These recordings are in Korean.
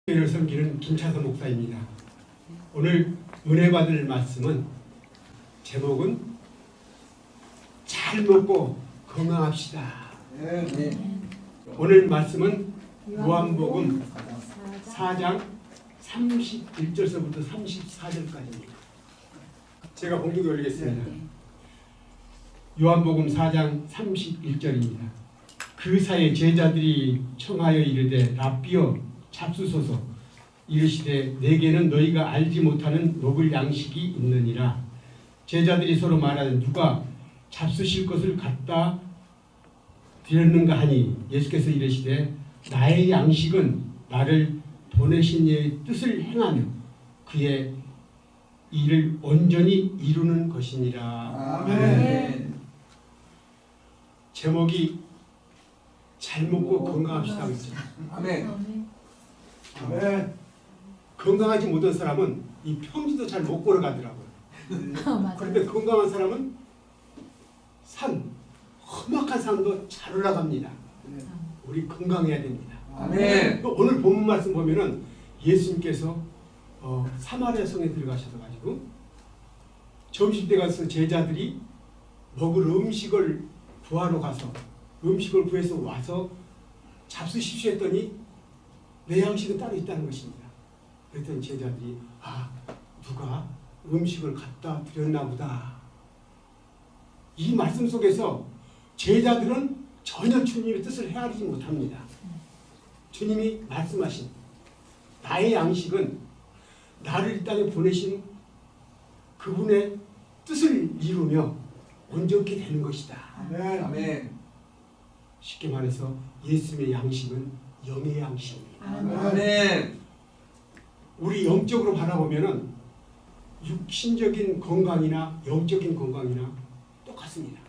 교회를 섬기는 김차선 목사입니다. 오늘 은혜 받을 말씀은 제목은 잘 먹고 건강합시다. 오늘 말씀은 요한복음 4장 31절서부터 34절까지입니다. 제가 봉독해 올리겠습니다. 요한복음 4장 31절입니다. 그 사이에 제자들이 청하여 이르되 랍비여 잡수소서. 이르시되 내게는 너희가 알지 못하는 먹을 양식이 있느니라. 제자들이 서로 말하되 누가 잡수실 것을 갖다 드렸는가 하니 예수께서 이르시되 나의 양식은 나를 보내신 이의 뜻을 행하며 그의 일을 온전히 이루는 것이니라. 아멘. 제목이 잘 먹고 건강합시다. 아멘. 아멘. 건강하지 못한 사람은 이 평지도 잘 못 걸어가더라고요. 그런데 건강한 사람은 험악한 산도 잘 올라갑니다. 우리 건강해야 됩니다. 아멘. 오늘 본문 말씀 보면은 예수님께서 사마리아 성에 들어가셔가지고 점심때 가서 제자들이 먹을 음식을 구하러 가서 음식을 구해서 와서 잡수십시오 했더니 내 양식은 따로 있다는 것입니다. 그랬더니 제자들이 누가 음식을 갖다 드렸나 보다. 이 말씀 속에서 제자들은 전혀 주님의 뜻을 헤아리지 못합니다. 주님이 말씀하신 나의 양식은 나를 이 땅에 보내신 그분의 뜻을 이루며 온전케 되는 것이다. 아멘. 쉽게 말해서 예수님의 양식은 영의 양식입니다. 아멘. 우리 영적으로 바라보면은 육신적인 건강이나 영적인 건강이나 똑같습니다.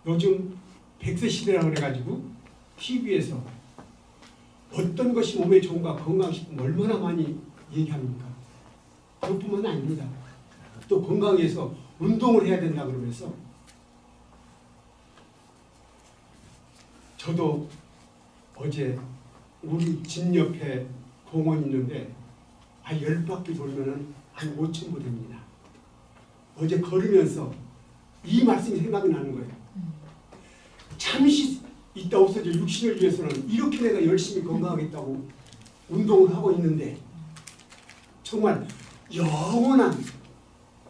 요즘 100세 시대라 그래가지고 TV에서 어떤 것이 몸에 좋은가 건강식품 얼마나 많이 얘기합니까? 그것뿐만 아닙니다. 또 건강에 위해서 운동을 해야 된다 그러면서 저도 어제 우리 집 옆에 공원 있는데 10바퀴 돌면은 한 5,000보 됩니다. 어제 걸으면서 이 말씀이 생각이 나는 거예요. 잠시 있다 없어질 육신을 위해서는 이렇게 내가 열심히 건강하겠다고 운동을 하고 있는데 정말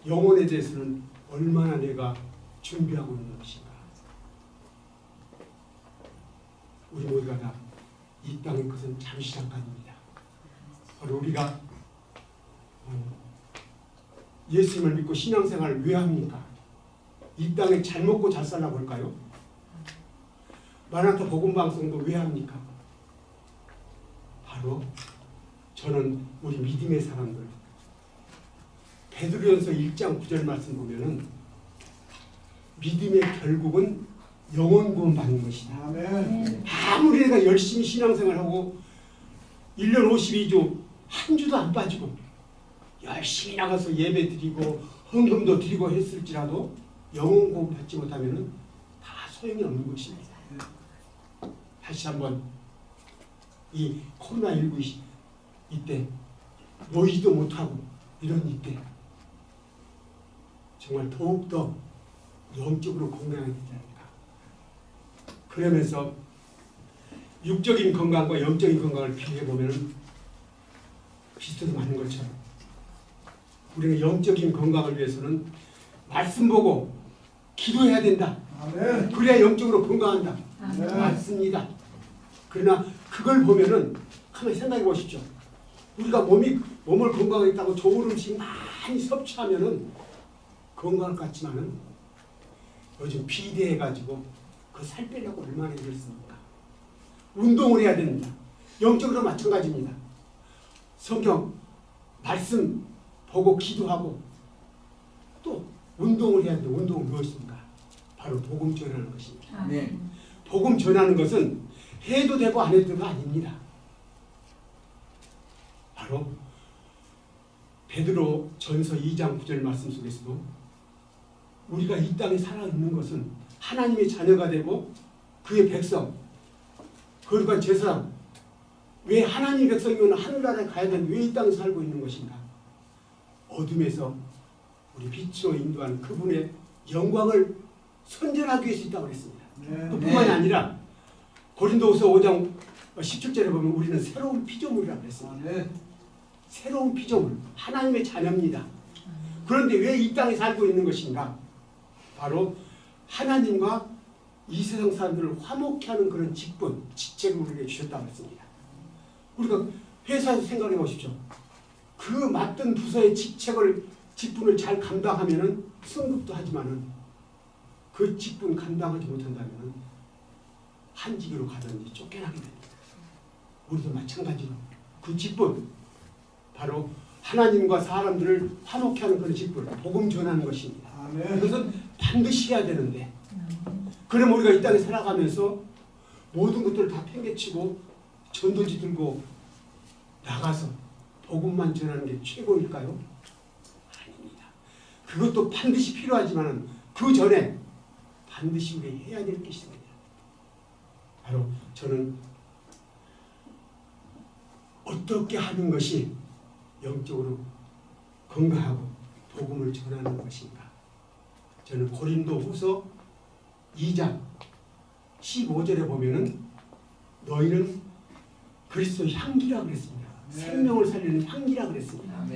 영혼에 대해서는 얼마나 내가 준비하고 있는 것인가. 우리 모두가 다 이 땅의 것은 잠시 잠깐입니다. 바로 우리가 예수님을 믿고 신앙생활을 왜 합니까? 이 땅에 잘 먹고 잘 살라고 할까요? 마라나타 복음방송도 왜 합니까? 바로 저는 우리 믿음의 사람들 베드로전서 1장 9절 말씀 보면은 믿음의 결국은 영혼 구원 받는 것이다. 아멘. 아무리 내가 열심히 신앙생활하고 1년 52주 한 주도 안 빠지고 열심히 나가서 예배 드리고 헌금도 드리고 했을지라도 영혼 구원 받지 못하면은 다 소용이 없는 것입니다. 다시 한번 이 코로나19 이때 모이지도 못하고 이런 이때 정말 더욱더 영적으로 건강해야 되지 않을까. 그러면서 육적인 건강과 영적인 건강을 비교해보면 비슷해도 많은 것처럼 우리가 영적인 건강을 위해서는 말씀 보고 기도해야 된다. 아멘. 그래야 영적으로 건강한다. 아멘. 맞습니다. 그러나 그걸 보면은 가만히 생각해 보십시오. 우리가 몸을 건강하겠다고 좋은 음식 많이 섭취하면은 건강할 것 같지만은 요즘 비대해가지고 그 살 빼려고 얼마나 힘들습니까? 운동을 해야 됩니다. 영적으로 마찬가지입니다. 성경 말씀 보고 기도하고 또 운동을 해야 되는데 운동은 무엇입니까? 바로 복음 전하는 것입니다. 네. 복음 전하는 것은 해도 되고 안 해도 되고 아닙니다. 바로 베드로 전서 2장 9절 말씀 속에서도 우리가 이 땅에 살아있는 것은 하나님의 자녀가 되고 그의 백성 거룩한 제사장 왜 하나님 백성이면 하늘나라에 가야 되는데 왜 이 땅에 살고 있는 것인가? 어둠에서 우리 빛으로 인도한 그분의 영광을 선전하기 위해서 있다고 그랬습니다. 또 뿐만이 아니라 고린도후서 5장 17절에 보면 우리는 새로운 피조물이라고 그랬습니다. 새로운 피조물, 하나님의 자녀입니다. 그런데 왜 이 땅에 살고 있는 것인가? 바로 하나님과 이 세상 사람들을 화목케 하는 그런 직분, 직책을 우리에게 주셨다고 했습니다. 우리가 회사에서 생각해 보십시오. 그 맡은 부서의 직분을 잘 감당하면은 승급도 하지만은 그 직분 감당하지 못한다면은 한직으로 가든지 쫓겨나게 됩니다. 우리도 마찬가지로 그 직분, 바로 하나님과 사람들을 화목케 하는 그런 직분, 복음 전하는 것입니다. 그것은 반드시 해야 되는데, 그럼 우리가 이 땅에 살아가면서 모든 것들을 다 팽개치고 전도지 들고 나가서 복음만 전하는 게 최고일까요? 아닙니다. 그것도 반드시 필요하지만 그 전에 반드시 우리 해야 될 게 있습니다. 바로 저는 어떻게 하는 것이 영적으로 건강하고 복음을 전하는 것인가? 저는 고린도후서 2장 15절에 보면은 너희는 그리스도 향기라 그랬습니다. 생명을 살리는 향기라 그랬습니다.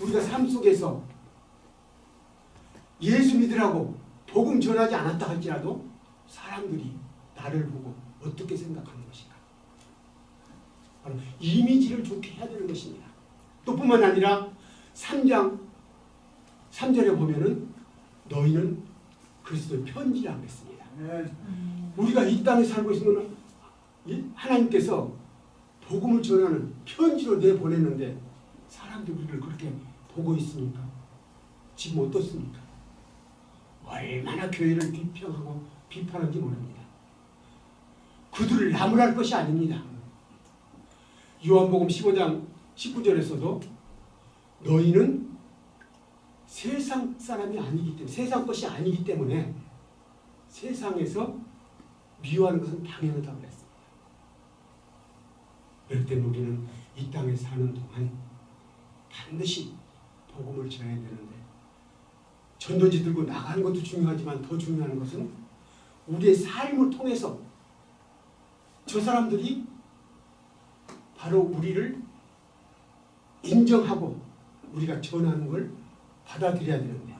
우리가 삶 속에서 예수 믿으라고 복음 전하지 않았다 할지라도 사람들이 나를 보고 어떻게 생각하는 것인가? 바로 이미지를 좋게 해야 되는 것입니다. 또 뿐만 아니라 3장 3절에 보면은 너희는 그리스도의 편지라고 했습니다. 우리가 이 땅에 살고 있으면 하나님께서 복음을 전하는 편지로 내보냈는데 사람들이 우리를 그렇게 보고 있습니까? 지금 어떻습니까? 얼마나 교회를 비평하고 비판하는지 모릅니다. 그들을 나무랄 것이 아닙니다. 요한복음 15장 19절에서도 너희는 세상 사람이 아니기 때문에, 세상 것이 아니기 때문에 세상에서 미워하는 것은 당연하다고 그랬습니다. 그럴 때 우리는 이 땅에 사는 동안 반드시 복음을 전해야 되는데, 전도지 들고 나가는 것도 중요하지만 더 중요한 것은 우리의 삶을 통해서 저 사람들이 바로 우리를 인정하고 우리가 전하는 걸 받아들여야 되는데,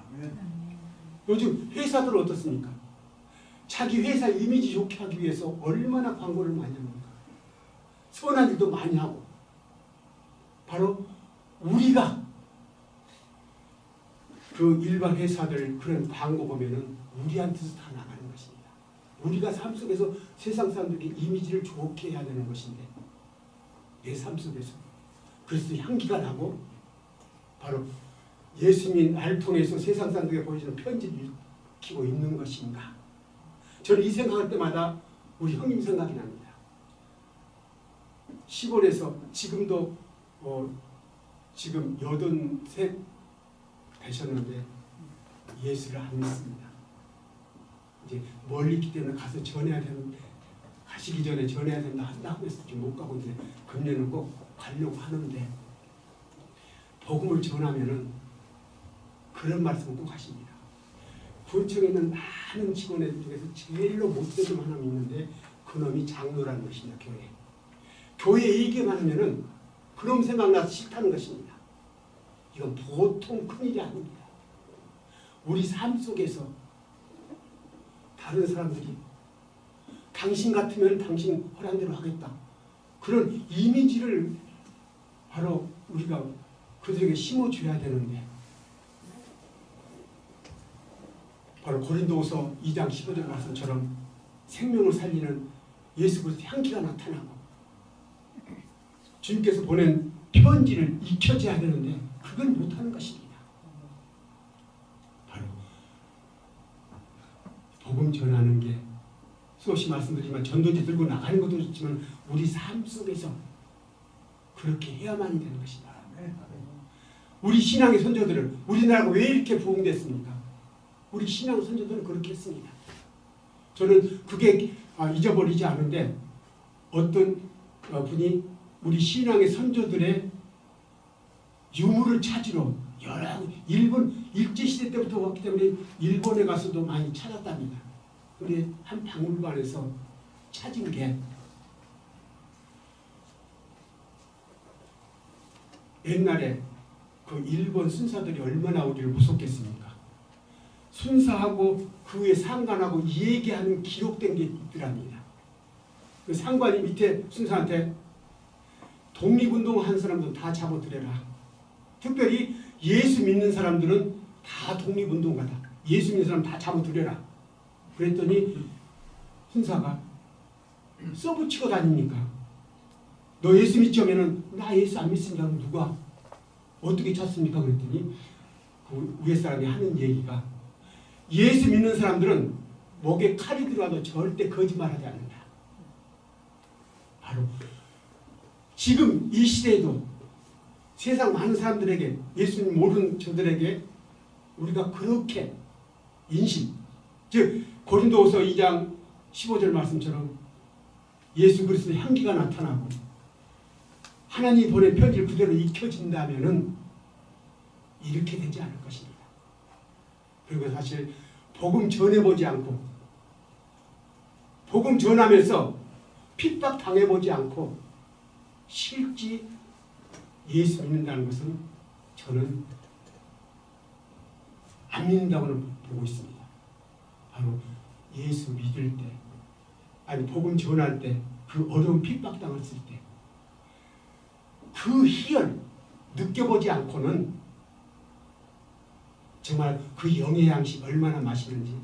요즘 회사들은 어떻습니까? 자기 회사 이미지 좋게 하기 위해서 얼마나 광고를 많이 합니까? 선한 일도 많이 하고, 바로 우리가 그 일반 회사들 그런 광고 보면은 우리한테서 다 나가는 것입니다. 우리가 삶 속에서 세상 사람들에게 이미지를 좋게 해야 되는 것인데, 내 삶 속에서 그리스도 향기가 나고 바로 예수님이 나를 통해서 세상 사람들에게 보여주는 편지를 익히고 있는 것인가? 저는 이 생각할 때마다 우리 형님 생각이 납니다. 시골에서 지금도 지금 83 되셨는데 예수를 안 믿습니다. 이제 멀리 있기 때문에 가서 전해야 되는데, 가시기 전에 전해야 된다 한다고 해서 지금 못 가고 있는데 금년은 꼭 가려고 하는데, 복음을 전하면은 그런 말씀을 꼭 하십니다. 군청에 있는 많은 직원들 중에서 제일로 못되는 사람이 있는데 그놈이 장로라는 것입니다. 교회 얘기만 하면은 그놈 생각나서 싫다는 것입니다. 이건 보통 큰일이 아닙니다. 우리 삶 속에서 다른 사람들이 당신 같으면 당신 허락한 대로 하겠다, 그런 이미지를 바로 우리가 그들에게 심어줘야 되는데, 바로 고린도후서 2장 15절 말씀처럼 생명을 살리는 예수 그리스도의 향기가 나타나고 주님께서 보낸 편지를 익혀져야 되는데 그걸 못하는 것입니다. 바로 복음 전하는 게 수없이 말씀드리지만 전도지 들고 나가는 것도 있지만 우리 삶 속에서 그렇게 해야만 되는 것이다. 우리 신앙의 선조들은 우리나라가 왜 이렇게 부흥됐습니까? 우리 신앙 선조들은 그렇게 했습니다. 저는 그게 잊어버리지 않은데, 어떤 분이 우리 신앙의 선조들의 유물을 찾으러 일본 일제시대 때부터 왔기 때문에 일본에 가서도 많이 찾았답니다. 근데 한 박물관에서 찾은 게 옛날에 그 일본 순사들이 얼마나 우리를 무섭겠습니까? 순사하고 그 위에 상관하고 얘기하는 기록된 게 있더랍니다. 그 상관이 밑에 순사한테 독립운동한 사람들 다 잡아들여라. 특별히 예수 믿는 사람들은 다 독립운동가다. 예수 믿는 사람 다 잡아들여라. 그랬더니 순사가 써붙이고 다니니까 너 예수 믿지 하면은 나 예수 안 믿습니다. 누가 어떻게 찾습니까? 그랬더니 그 위에 사람이 하는 얘기가 예수 믿는 사람들은 목에 칼이 들어와도 절대 거짓말하지 않는다. 바로 지금 이 시대에도 세상 많은 사람들에게 예수님 모르는 저들에게 우리가 그렇게 인식 즉 고린도후서 2장 15절 말씀처럼 예수 그리스도의 향기가 나타나고 하나님 보낸 편지를 그대로 익혀진다면은 이렇게 되지 않을 것입니다. 그리고 사실 복음 전해보지 않고 복음 전하면서 핍박 당해보지 않고 실제 예수 믿는다는 것은 저는 안 믿는다고는 보고 있습니다. 바로 예수 믿을 때 아니 복음 전할 때 그 어려운 핍박 당했을 때 그 희열 느껴보지 않고는 정말 그 영의 양식 얼마나 맛있는지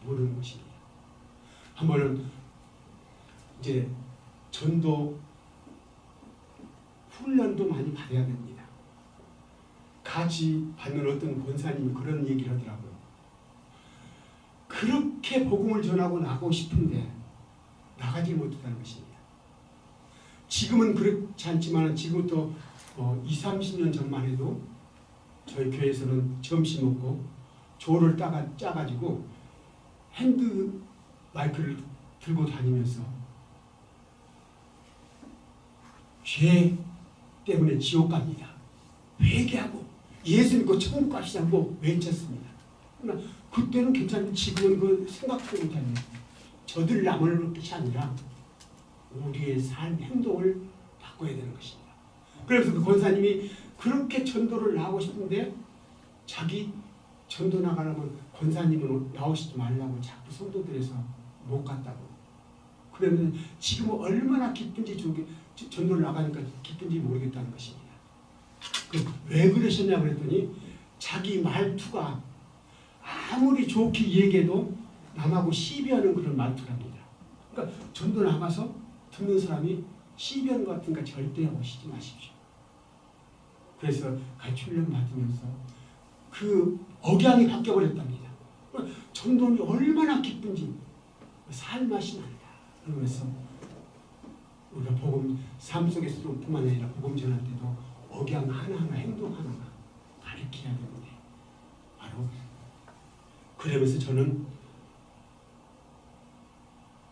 모르는 것입니다. 한 번은 이제 전도 훈련도 많이 받아야 됩니다. 같이 받는 어떤 권사님이 그런 얘기를 하더라고요. 그렇게 복음을 전하고 나가고 싶은데 나가지 못했다는 것입니다. 지금은 그렇지 않지만 지금부터 20-30년 전만 해도 저희 교회에서는 점심 먹고 조를 짜가지고 핸드 마이크를 들고 다니면서 죄 때문에 지옥 갑니다. 회개하고 예수 믿고 천국 갑시다고 외쳤습니다. 그러나 그때는 괜찮은데 지금은 그 생각도 못하는 저들 남을 것이 아니라 우리의 삶 행동을 바꿔야 되는 것입니다. 그래서 그 권사님이 그렇게 전도를 나가고 싶은데 자기 전도 나가려면 권사님은 나오시지 말라고 자꾸 성도들에서 못 갔다고. 그러면 지금 얼마나 기쁜지 전도를 나가니까 기쁜지 모르겠다는 것입니다. 왜 그러셨냐 그랬더니 자기 말투가 아무리 좋게 얘기해도 남하고 시비하는 그런 말투랍니다. 그러니까 전도 나가서 듣는 사람이 시비하는 것 같으니까 절대 오시지 마십시오. 그래서 같이 훈련 받으면서 그 억양이 바뀌어버렸답니다. 전도는 얼마나 기쁜지 살맛이 난다. 그러면서 우리가 복음 삶 속에서도 뿐만 아니라 복음 전할 때도 억양 하나하나 행동 하나하나 가르쳐야 되는데 바로 그러면서 저는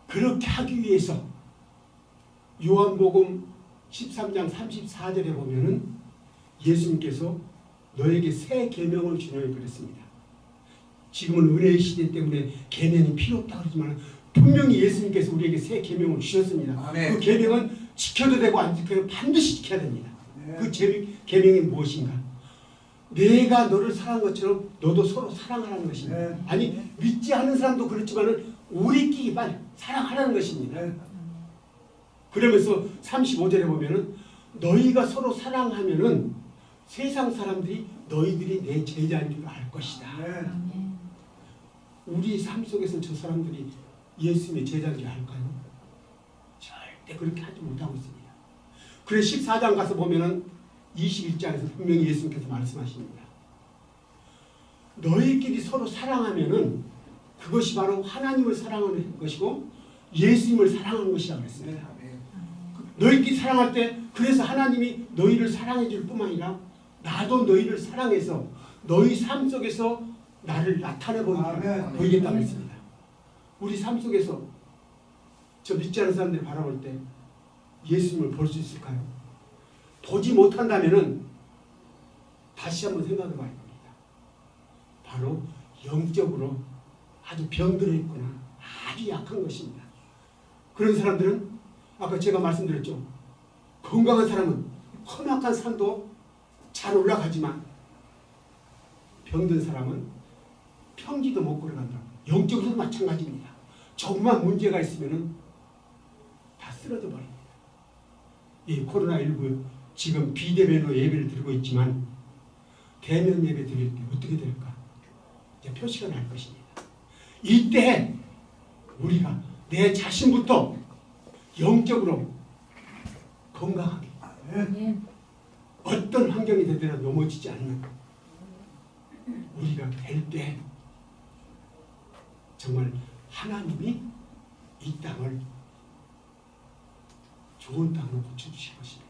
그렇게 하기 위해서 요한복음 13장 34절에 보면은 예수님께서 너에게 새 계명을 주노니 그랬습니다. 지금은 은혜의 시대 때문에 계명이 필요 없다고 그러지만 분명히 예수님께서 우리에게 새 계명을 주셨습니다. 아멘. 그 계명은 지켜도 되고 안 지켜도 반드시 지켜야 됩니다. 네. 그 계명이 무엇인가? 내가 너를 사랑한 것처럼 너도 서로 사랑하라는 것입니다. 네. 아니 믿지 않는 사람도 그렇지만 우리끼리 빨리 사랑하라는 것입니다. 네. 그러면서 35절에 보면은 너희가 서로 사랑하면은 세상 사람들이 너희들이 내 제자인 줄 알 것이다. 네. 우리 삶 속에서 저 사람들이 예수님의 제자인 줄 알까요? 절대 그렇게 하지 못하고 있습니다. 그래서 14장 가서 보면은 21장에서 분명히 예수님께서 말씀하십니다. 너희끼리 서로 사랑하면은 그것이 바로 하나님을 사랑하는 것이고 예수님을 사랑하는 것이라고 했습니다. 너희끼리 사랑할 때 그래서 하나님이 너희를 사랑해 줄 뿐만 아니라 나도 너희를 사랑해서 너희 삶 속에서 나를 나타내 보이겠다고 했습니다. 우리 삶 속에서 저 믿지 않는 사람들이 바라볼 때 예수님을 볼 수 있을까요? 보지 못한다면은 다시 한번 생각해 봐야 됩니다. 바로 영적으로 아주 병들어 있거나 아주 약한 것입니다. 그런 사람들은 아까 제가 말씀드렸죠. 건강한 사람은 험악한 산도 잘 올라가지만 병든 사람은 평지도 못 걸어간다. 영적으로도 마찬가지입니다. 조금만 문제가 있으면은 다 쓰러져 버립니다. 이 코로나19 지금 비대면으로 예배를 드리고 있지만 대면 예배 드릴 때 어떻게 될까? 이제 표시가 날 것입니다. 이때 우리가 내 자신부터 영적으로 건강하게 어떤 환경이 되더라도 넘어지지 않는 우리가 될 때 정말 하나님이 이 땅을 좋은 땅으로 고쳐주실 것입니다.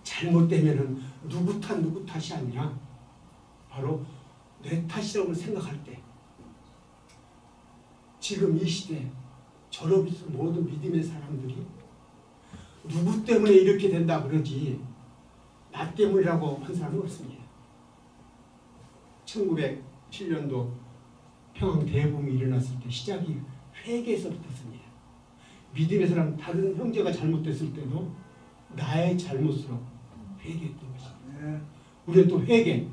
잘못되면은 누구 탓이 아니라 바로 내 탓이라고 생각할 때 지금 이 시대 졸업해서 모든 믿음의 사람들이 누구 때문에 이렇게 된다 그러지 나 때문이라고 한 사람은 없습니다. 1907년도 평양 대붕이 일어났을 때 시작이 회개에서부터였습니다. 믿음의 사람 다른 형제가 잘못됐을 때도 나의 잘못으로 회개했던 것입니다. 우리는 또 회개,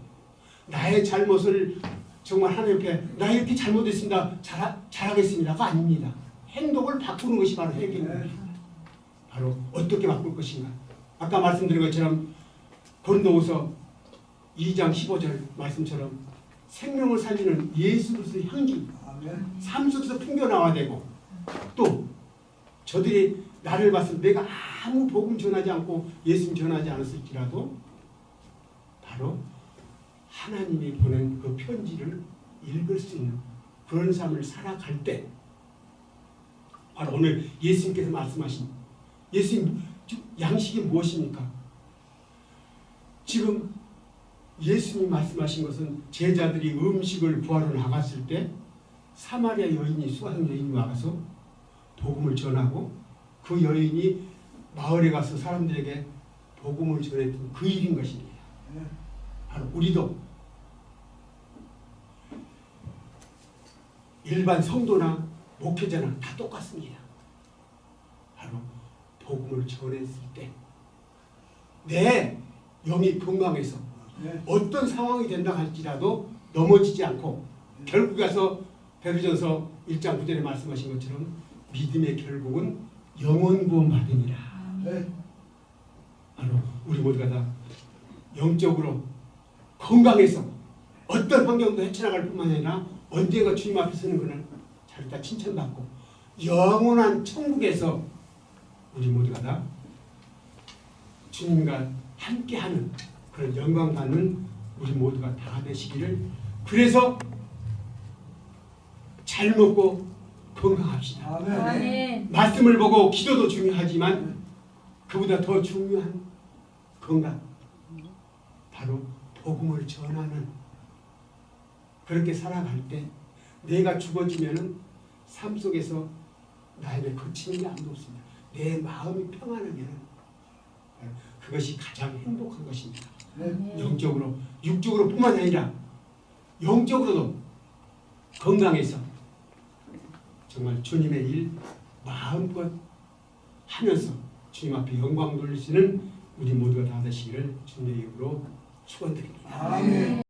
나의 잘못을 정말 하나님 앞에 나 이렇게 잘못했습니다. 잘하겠습니다가 아닙니다. 행동을 바꾸는 것이 바로 회개입니다. 바로 어떻게 바꿀 것인가. 아까 말씀드린 것처럼 고린도후서 2장 15절 말씀처럼 생명을 살리는 예수 그리스도의 향기 삶 속에서 풍겨나와야 되고 또 저들이 나를 봤을 때 내가 아무 복음 전하지 않고 예수님 전하지 않았을지라도 바로 하나님이 보낸 그 편지를 읽을 수 있는 그런 삶을 살아갈 때 바로 오늘 예수님께서 말씀하신 예수님 양식이 무엇입니까? 지금 예수님 말씀하신 것은 제자들이 음식을 구하러 나갔을 때 사마리아 여인이 수가성 여인이 와서 복음을 전하고 그 여인이 마을에 가서 사람들에게 복음을 전했던 그 일인 것입니다. 바로 우리도 일반 성도나 목회자나 다 똑같습니다. 바로 복음을 전했을 때 내 영이 건강해서 어떤 상황이 된다 할지라도 넘어지지 않고 결국 가서 베드로전서 1장 9절에 말씀하신 것처럼 믿음의 결국은 영원 구원 받으니라. 바로 우리 모두가 다 영적으로 건강해서 어떤 환경도 헤쳐나갈 뿐만 아니라 언젠가 주님 앞에 서는 그날 자리다 칭찬받고 영원한 천국에서 우리 모두가 다 주님과 함께하는 그런 영광 받는 우리 모두가 다 되시기를. 그래서 잘 먹고 건강합시다. 아멘. 말씀을 보고 기도도 중요하지만 그보다 더 중요한 건강 바로 복음을 전하는 그렇게 살아갈 때 내가 죽어지면은 삶 속에서 나에게 거치는 게 아무도 없습니다. 내 마음이 평안하면 그것이 가장 행복한 것입니다. 영적으로 육적으로 뿐만 아니라 영적으로도 건강해서 정말 주님의 일 마음껏 하면서 주님 앞에 영광 돌리시는 우리 모두가 다 되시기를 주님의 이름으로 축원드립니다. 아멘.